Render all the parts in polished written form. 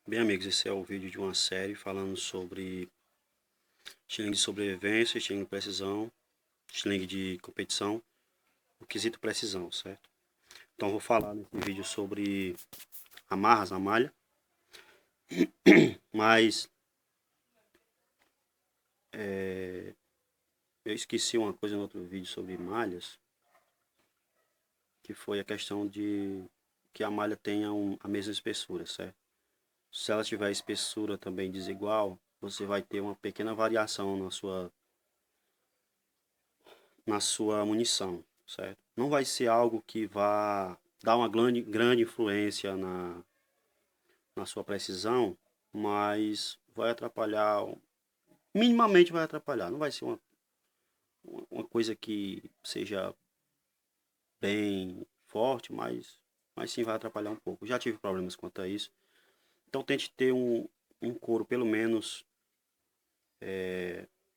Bem, amigos, esse é o vídeo de uma série falando sobre estilingue de sobrevivência, estilingue de precisão, estilingue de competição, o quesito precisão, certo? Então, eu vou falar nesse vídeo sobre amarras na malha, mas eu esqueci uma coisa no outro vídeo sobre malhas, que foi a questão de que a malha tenha a mesma espessura, certo? Se ela tiver espessura também desigual, você vai ter uma pequena variação na sua munição, certo? Não vai ser algo que vá dar uma grande influência na sua precisão, mas vai atrapalhar, minimamente vai atrapalhar. Não vai ser uma coisa que seja bem forte, mas sim vai atrapalhar um pouco. Já tive problemas quanto a isso. Então tente ter um couro pelo menos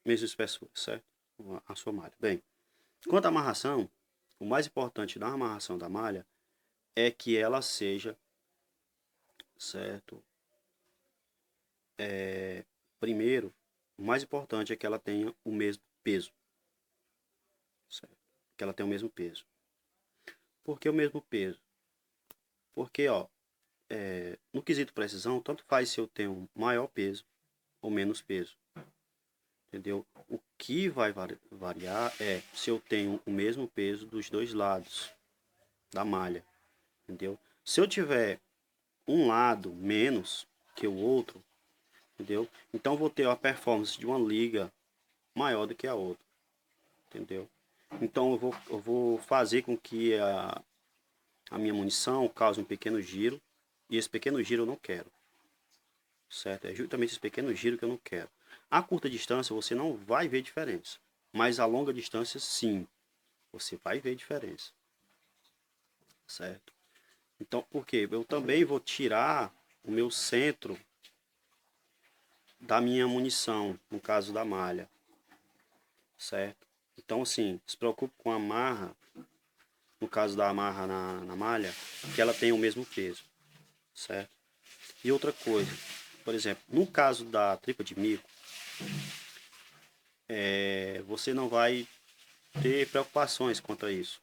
mesma espessura, certo? A sua malha. Bem, quanto à amarração, o mais importante da amarração da malha é que ela seja, certo? Primeiro, o mais importante é que ela tenha o mesmo peso, certo? Que ela tenha o mesmo peso. Por que o mesmo peso? Porque, ó, no quesito precisão, tanto faz se eu tenho maior peso ou menos peso, entendeu? O que vai variar é se eu tenho o mesmo peso dos dois lados da malha, entendeu? Se eu tiver um lado menos que o outro, entendeu? Então eu vou ter a performance de uma liga maior do que a outra, entendeu? Então eu vou fazer com que a minha munição cause um pequeno giro, e esse pequeno giro eu não quero, certo? É justamente esse pequeno giro que eu não quero. A curta distância você não vai ver diferença, mas a longa distância sim, você vai ver diferença, certo? Então, por quê? Eu também vou tirar o meu centro da minha munição, no caso da malha, certo? Então, assim, se preocupe com a amarra, no caso da amarra na malha, que ela tenha o mesmo peso, certo? E outra coisa, por exemplo, no caso da tripa de mico, você não vai ter preocupações quanto a isso,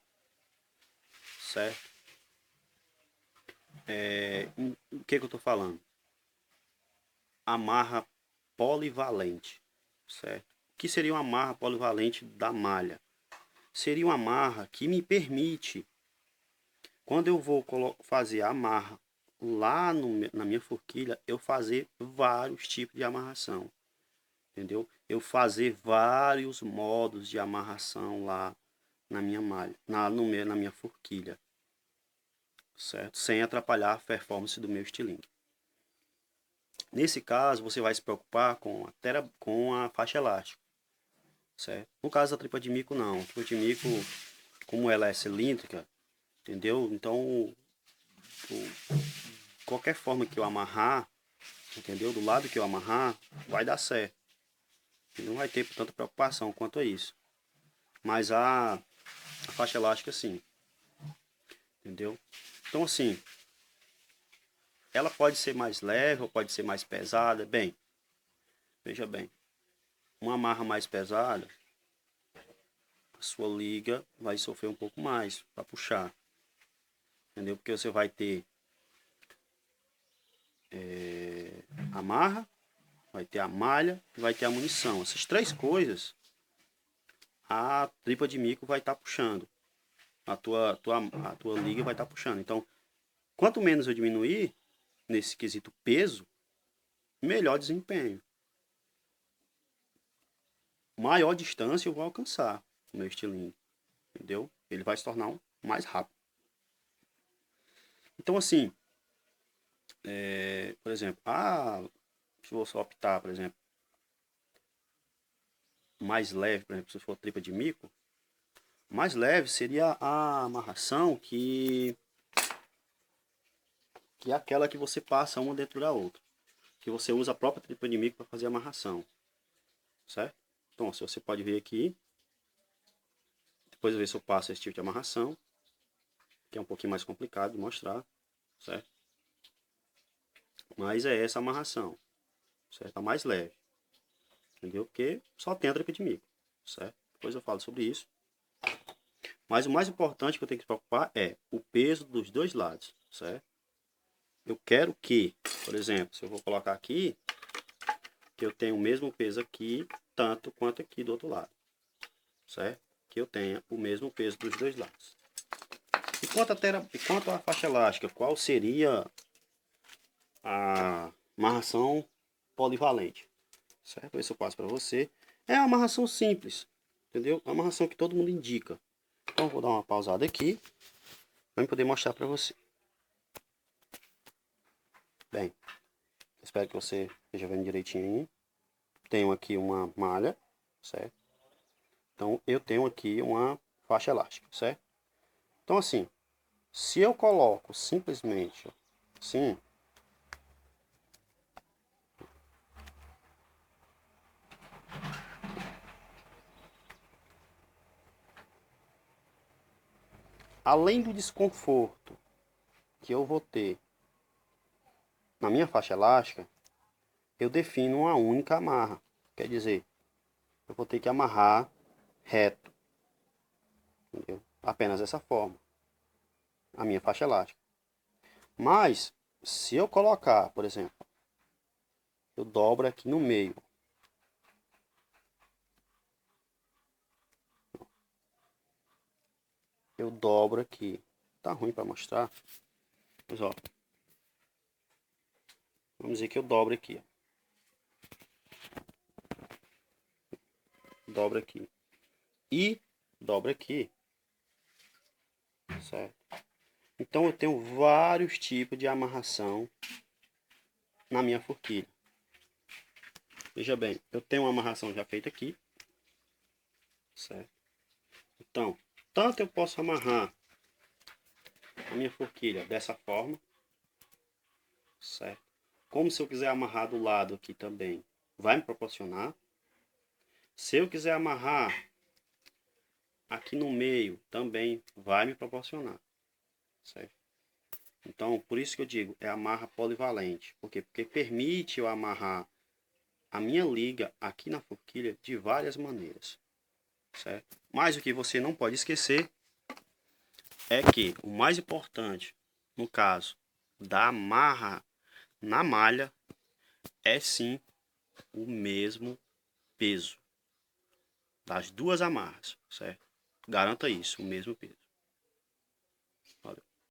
certo? O que eu estou falando? Amarra polivalente, certo? O que seria uma amarra polivalente da malha? Seria uma amarra que me permite, quando eu vou fazer a amarra lá na minha forquilha, eu fazer vários tipos de amarração, entendeu? Eu fazer vários modos de amarração lá na minha malha, na minha forquilha, certo? Sem atrapalhar a performance do meu estilingue. Nesse caso, você vai se preocupar com a faixa elástica, certo? No caso da tripa de mico, não. A tripa de mico, como ela é cilíndrica, entendeu? Então, qualquer forma que eu amarrar, entendeu? Do lado que eu amarrar, vai dar certo. E não vai ter tanta preocupação quanto a isso. Mas a faixa elástica, sim, entendeu? Então, assim, ela pode ser mais leve ou pode ser mais pesada. Bem, veja bem, uma amarra mais pesada, a sua liga vai sofrer um pouco mais para puxar, entendeu? Porque você vai ter a amarra, vai ter a malha e vai ter a munição. Essas três coisas, a tripa de mico vai estar puxando. A tua liga vai estar puxando. Então, quanto menos eu diminuir nesse quesito peso, melhor desempenho. Maior distância eu vou alcançar o meu estilingue, entendeu? Ele vai se tornar mais rápido. Então, assim, por exemplo, se eu só optar, por exemplo, mais leve, por exemplo, se for tripa de mico, mais leve seria a amarração que é aquela que você passa uma dentro da outra. Que você usa a própria tripa de mico para fazer a amarração, certo? Então, se você pode ver aqui, depois eu ver se eu passo esse tipo de amarração, que é um pouquinho mais complicado de mostrar, certo? Mas é essa amarração, certo? A mais leve, entendeu? Porque só tem a tripa de mico, certo? Depois eu falo sobre isso. Mas o mais importante que eu tenho que se preocupar é o peso dos dois lados, certo? Eu quero que, por exemplo, se eu vou colocar aqui, que eu tenha o mesmo peso aqui, tanto quanto aqui do outro lado, certo? Que eu tenha o mesmo peso dos dois lados. E quanto à faixa elástica, qual seria a amarração polivalente? Certo? Esse eu passo para você. É uma amarração simples, entendeu? Uma amarração que todo mundo indica. Então, vou dar uma pausada aqui, para poder mostrar para você. Bem, espero que você esteja vendo direitinho aí. Tenho aqui uma malha, certo? Então, eu tenho aqui uma faixa elástica, certo? Então, assim, se eu coloco simplesmente assim, além do desconforto que eu vou ter na minha faixa elástica, eu defino uma única amarra. Quer dizer, eu vou ter que amarrar reto, entendeu? Apenas dessa forma, a minha faixa elástica. Mas, se eu colocar, por exemplo, eu dobro aqui no meio, eu dobro aqui, tá ruim para mostrar, mas ó, vamos dizer que eu dobro aqui, ó. Dobra aqui e dobra aqui, certo? Então eu tenho vários tipos de amarração na minha forquilha. Veja bem, eu tenho uma amarração já feita aqui, certo? Então, tanto eu posso amarrar a minha forquilha dessa forma, certo? Como se eu quiser amarrar do lado aqui também, vai me proporcionar. Se eu quiser amarrar aqui no meio, também vai me proporcionar, certo? Então, por isso que eu digo, é amarra polivalente. Por quê? Porque permite eu amarrar a minha liga aqui na forquilha de várias maneiras, certo? Mas o que você não pode esquecer é que o mais importante, no caso da amarra na malha, é sim o mesmo peso das duas amarras, certo? Garanta isso, o mesmo peso.